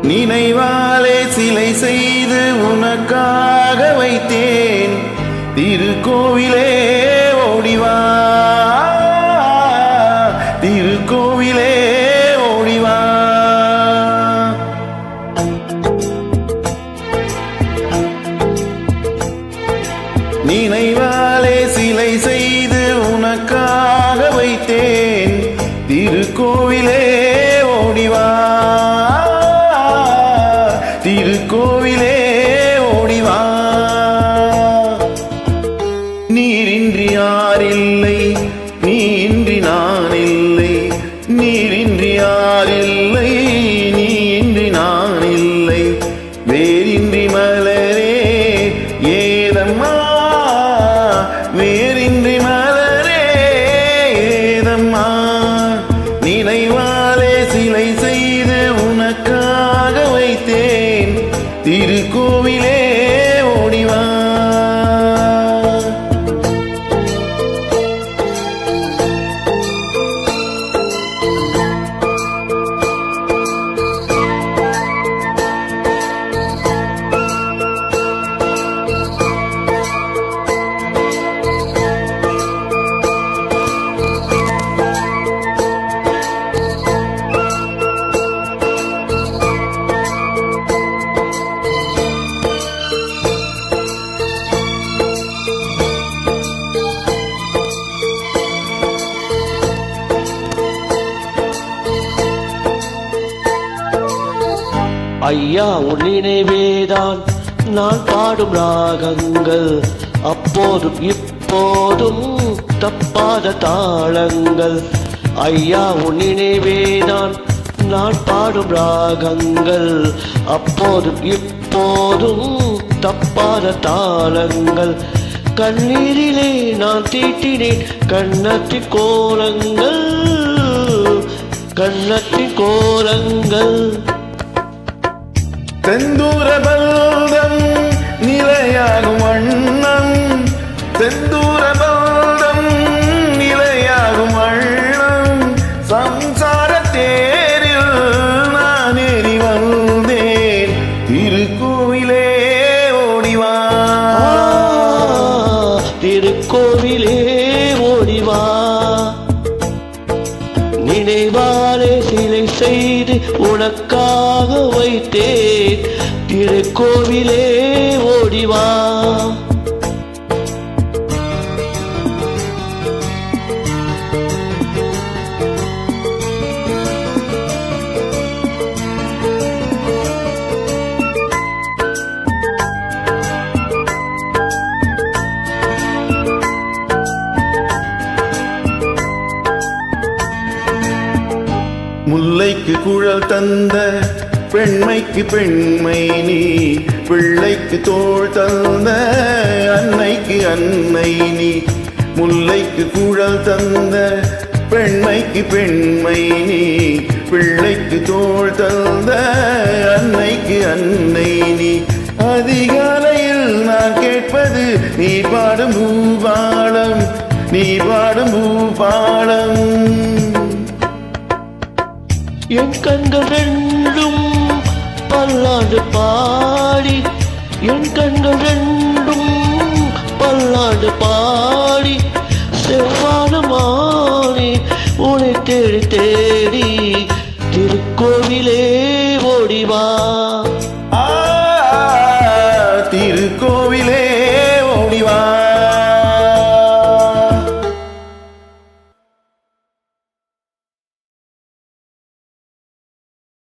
நினைவாலே சிலை செய்து உனக்காக வைத்தேன் திருக்கோவிலே ஓடிவா திருக்கோவிலே ஓடிவா நினைவாலே சிலை செய்து உனக்காக வைத்தேன் திருக்கோவிலே ஓடிவா திருக்கோவிலே ஓடிவா நீரின்றி யாரில்லை நீ இன்றி நான் இல்லை நீரின்றி யாரில்லை நீ இன்றி நான் இல்லை வேரின்றி மலரே ஏதம்மா வேரின்றி மலரே ஏதம்மா நினைவாலே சிலை செய்து உனக்காக வைத்தேன் திருக்கோவிலே ஓடிவா ஐயா உன் நினைவேதான் நான் பாடும் ராகங்கள் அப்போதும் இப்போதும் தப்பாத தாளங்கள் ஐயா உன் நினைவேதான் நான் பாடும் ராகங்கள் அப்போதும் இப்போதும் தப்பாத தாளங்கள் கண்ணீரிலே நான் தீட்டினேன் கண்ணத்தின் கோலங்கள் கண்ணத்தின் கோலங்கள் செந்தூர பல்தம் நிலையாகும் வண்ணம் செந்தூர பல்தம் நிலையாகும் வண்ணம் சம்சார தேரில் நான் ஏறி வந்தேன் திருக்கோவிலே ஓடிவா திருக்கோவிலே ஓடிவா நினைவாலே சிலை செய்து உனக்காக வைத்தேன் திருக்கோவிலே ஓடிவா முல்லைக்கு குழல் தந்த பெண்மைக்கு பெண்மை நீ பிள்ளைக்கு தோள் தந்த அன்னைக்கு அன்னை நீ முல்லைக்கு குழல் தந்த பெண்மைக்கு பெண்மை நீ பிள்ளைக்கு தோள் தந்த அன்னைக்கு அன்னை நீ அதிகாலையில் நான் கேட்பது நீ பாடும் பூபாலம் நீ பாடும் பூபாலம் என் கண்கள் ரெண்டும் பல்லாண்டு பாடி என் கண்கள் ரெண்டும் பல்லாண்டு பாடி செவ்வானமானே உன்னை தேடி தேடி திருக்கோவிலே ஓடிவா திருக்கோவிலே